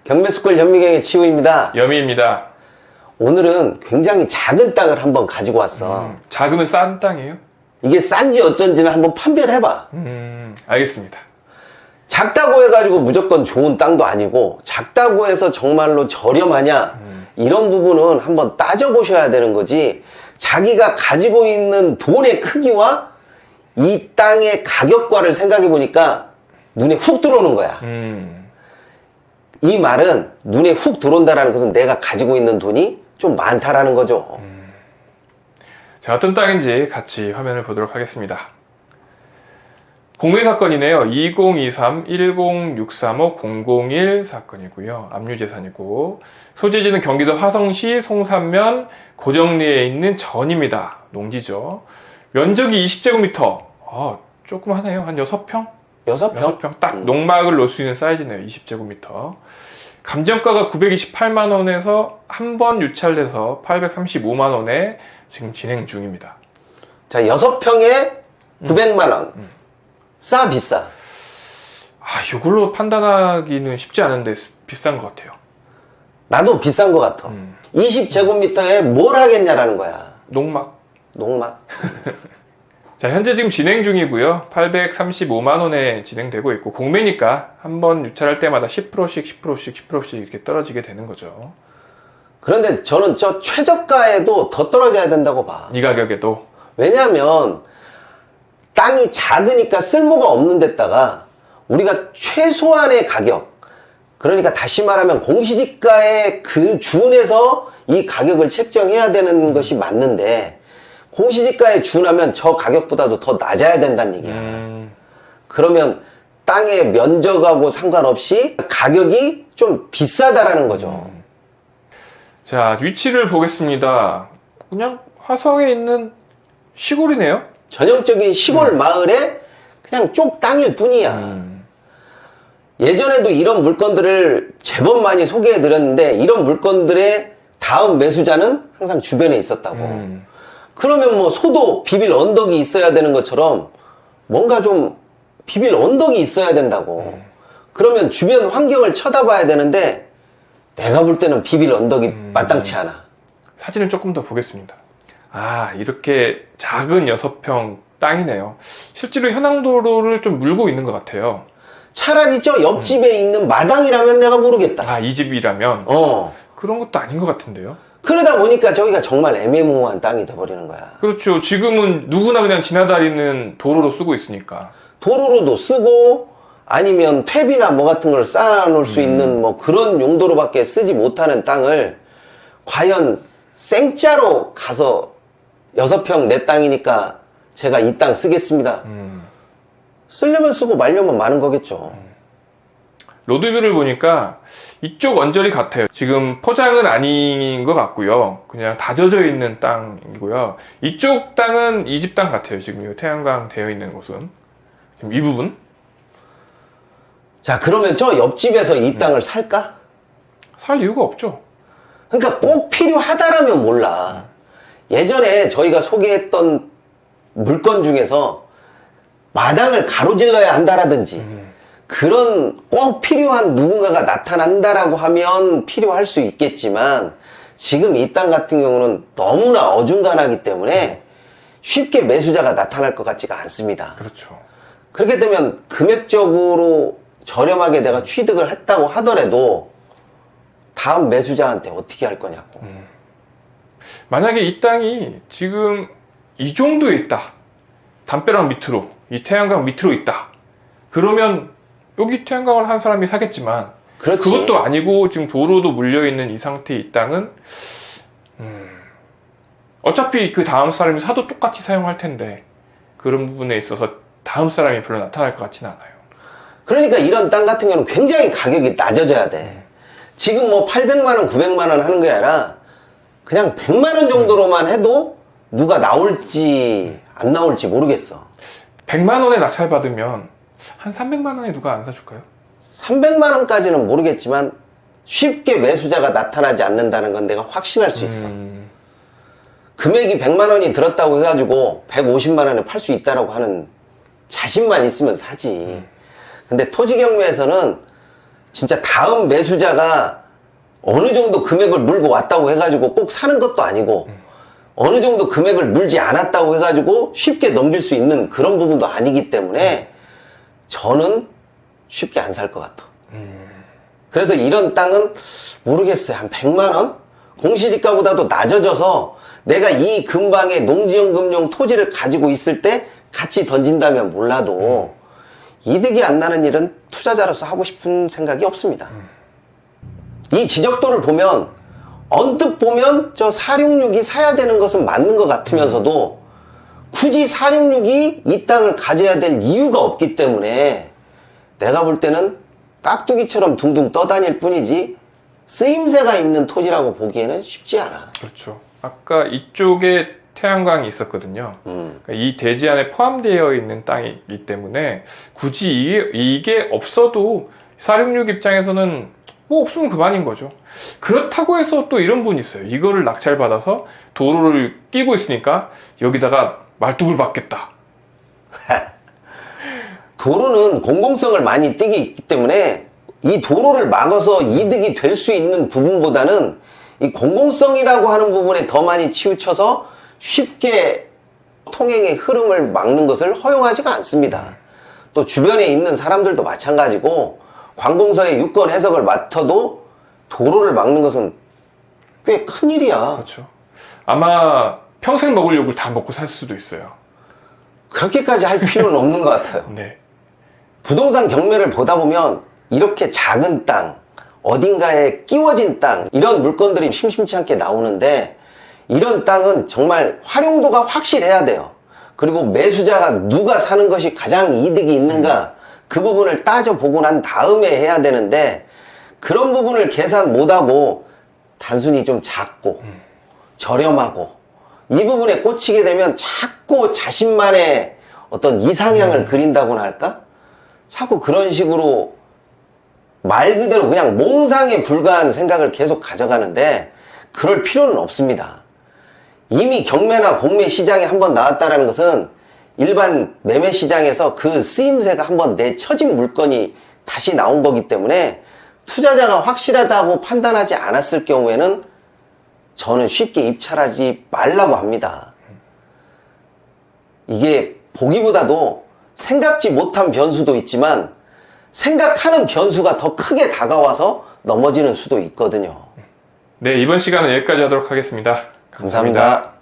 경매스쿨 현미경의 치우입니다. 여미입니다. 오늘은 굉장히 작은 땅을 한번 가지고 왔어. 작으면 싼 땅이에요? 이게 싼지 어쩐지는 한번 판별해봐. 알겠습니다. 작다고 해가지고 무조건 좋은 땅도 아니고, 작다고 해서 정말로 저렴하냐, 이런 부분은 한번 따져보셔야 되는 거지. 자기가 가지고 있는 돈의 크기와 이 땅의 가격과를 생각해 보니까 눈에 훅 들어오는 거야. 이 말은 눈에 훅 들어온다는 것은 내가 가지고 있는 돈이 좀 많다라는 거죠. 자, 어떤 땅인지 같이 화면을 보도록 하겠습니다. 공매 사건이네요. 2023-10635001 사건이고요. 압류재산이고, 소재지는 경기도 화성시 송산면 고정리에 있는 전입니다. 농지죠. 면적이 20제곱미터. 조그마하네요. 한 6평? 6평? 딱 농막을 놓을 수 있는 사이즈네요. 20제곱미터. 감정가가 928만원에서 한 번 유찰돼서 835만원에 지금 진행 중입니다. 자, 6평에 900만원. 싸, 비싸? 이걸로 판단하기는 쉽지 않은데 비싼 것 같아요. 나도 비싼 것 같아. 20제곱미터에 뭘 하겠냐라는 거야. 농막. 자, 현재 지금 진행 중이고요. 835만원에 진행되고 있고, 공매니까 한번 유찰할 때마다 10%씩 이렇게 떨어지게 되는 거죠. 그런데 저는 저 최저가에도 더 떨어져야 된다고 봐. 이 가격에도. 왜냐하면 땅이 작으니까 쓸모가 없는 데다가 우리가 최소한의 가격, 그러니까 다시 말하면 공시지가에 그 준해서 이 가격을 책정해야 되는 것이 맞는데, 공시지가에 준하면 저 가격보다도 더 낮아야 된다는 얘기야. 그러면 땅의 면적하고 상관없이 가격이 좀 비싸다라는 거죠. 자, 위치를 보겠습니다. 그냥 화성에 있는 시골이네요. 전형적인 시골 마을에 그냥 쪽 땅일 뿐이야. 예전에도 이런 물건들을 제법 많이 소개해 드렸는데, 이런 물건들의 다음 매수자는 항상 주변에 있었다고. 그러면 뭐 소도 비빌 언덕이 있어야 되는 것처럼 뭔가 좀 비빌 언덕이 있어야 된다고. 그러면 주변 환경을 쳐다봐야 되는데, 내가 볼 때는 비빌 언덕이 마땅치 않아. 사진을 조금 더 보겠습니다. 이렇게 작은 6평 땅이네요. 실제로 현황도로를 좀 물고 있는 것 같아요. 차라리 저 옆집에 있는 마당이라면 내가 모르겠다. 이 집이라면? 그런 것도 아닌 것 같은데요. 그러다 보니까 저기가 정말 애매모호한 땅이 돼버리는 거야. 그렇죠. 지금은 누구나 그냥 지나다니는 도로로 쓰고 있으니까. 도로로도 쓰고, 아니면 퇴비나 뭐 같은 걸 쌓아놓을 수 있는 뭐 그런 용도로밖에 쓰지 못하는 땅을 과연 생짜로 가서 6평 내 땅이니까 제가 이 땅 쓰겠습니다. 쓰려면 쓰고 말려면 마는 거겠죠. 로드뷰를 보니까 이쪽 언저리 같아요. 지금 포장은 아닌 것 같고요. 그냥 다져져 있는 땅이고요. 이쪽 땅은 이 집 땅 같아요. 지금 태양광 되어 있는 곳은. 지금 이 부분. 자, 그러면 저 옆집에서 이 땅을 살까? 살 이유가 없죠. 그러니까 꼭 필요하다라면 몰라. 예전에 저희가 소개했던 물건 중에서 마당을 가로질러야 한다라든지, 그런 꼭 필요한 누군가가 나타난다라고 하면 필요할 수 있겠지만, 지금 이 땅 같은 경우는 너무나 어중간하기 때문에 쉽게 매수자가 나타날 것 같지가 않습니다. 그렇죠. 그렇게 되면 금액적으로 저렴하게 내가 취득을 했다고 하더라도 다음 매수자한테 어떻게 할 거냐고. 만약에 이 땅이 지금 이 정도에 있다. 담벼락 밑으로, 이 태양광 밑으로 있다. 그러면 여기 태양광을 한 사람이 사겠지만, 그렇지. 그것도 아니고 지금 도로도 물려있는 이 상태의 이 땅은 어차피 그 다음 사람이 사도 똑같이 사용할 텐데, 그런 부분에 있어서 다음 사람이 별로 나타날 것 같지는 않아요. 그러니까 이런 땅 같은 경우는 굉장히 가격이 낮아져야 돼. 지금 뭐 800만원, 900만원 하는 게 아니라 그냥 100만원 정도로만 해도 누가 나올지 안 나올지 모르겠어. 100만원에 낙찰받으면 한 300만원에 누가 안 사줄까요? 300만원까지는 모르겠지만 쉽게 매수자가 나타나지 않는다는 건 내가 확신할 수 있어. 금액이 100만원이 들었다고 해가지고 150만원에 팔 수 있다라고 하는 자신만 있으면 사지. 근데 토지 경매에서는 진짜 다음 매수자가 어느 정도 금액을 물고 왔다고 해가지고 꼭 사는 것도 아니고 어느 정도 금액을 물지 않았다고 해가지고 쉽게 넘길 수 있는 그런 부분도 아니기 때문에 저는 쉽게 안 살 것 같아. 그래서 이런 땅은 모르겠어요. 한 100만 원? 공시지가보다도 낮아져서 내가 이 근방에 농지연금용 토지를 가지고 있을 때 같이 던진다면 몰라도 이득이 안 나는 일은 투자자로서 하고 싶은 생각이 없습니다. 이 지적도를 보면 언뜻 보면 저 466이 사야 되는 것은 맞는 것 같으면서도 굳이 466이 이 땅을 가져야 될 이유가 없기 때문에 내가 볼 때는 깍두기처럼 둥둥 떠다닐 뿐이지 쓰임새가 있는 토지라고 보기에는 쉽지 않아. 그렇죠. 아까 이쪽에 태양광이 있었거든요. 그러니까 이 대지 안에 포함되어 있는 땅이기 때문에 굳이 이게 없어도 466 입장에서는 뭐 없으면 그만인 거죠. 그렇다고 해서 또 이런 분이 있어요. 이거를 낙찰받아서 도로를 끼고 있으니까 여기다가 말뚝을 박겠다. 도로는 공공성을 많이 띠기 때문에 이 도로를 막아서 이득이 될 수 있는 부분보다는 이 공공성이라고 하는 부분에 더 많이 치우쳐서 쉽게 통행의 흐름을 막는 것을 허용하지가 않습니다. 또 주변에 있는 사람들도 마찬가지고 관공서의 유권 해석을 맡아도 도로를 막는 것은 꽤 큰일이야. 그렇죠. 아마 평생 먹을 욕을 다 먹고 살 수도 있어요. 그렇게까지 할 필요는 없는 것 같아요. 네. 부동산 경매를 보다 보면 이렇게 작은 땅, 어딘가에 끼워진 땅, 이런 물건들이 심심치 않게 나오는데 이런 땅은 정말 활용도가 확실해야 돼요. 그리고 매수자가 누가 사는 것이 가장 이득이 있는가 그 부분을 따져보고 난 다음에 해야 되는데 그런 부분을 계산 못하고 단순히 좀 작고 저렴하고 이 부분에 꽂히게 되면 자꾸 자신만의 어떤 이상향을 그린다고나 할까? 자꾸 그런 식으로 말 그대로 그냥 몽상에 불과한 생각을 계속 가져가는데 그럴 필요는 없습니다. 이미 경매나 공매 시장에 한번 나왔다는 것은 일반 매매 시장에서 그 쓰임새가 한번 내쳐진 물건이 다시 나온 거기 때문에 투자자가 확실하다고 판단하지 않았을 경우에는 저는 쉽게 입찰하지 말라고 합니다. 이게 보기보다도 생각지 못한 변수도 있지만 생각하는 변수가 더 크게 다가와서 넘어지는 수도 있거든요. 네, 이번 시간은 여기까지 하도록 하겠습니다. 감사합니다.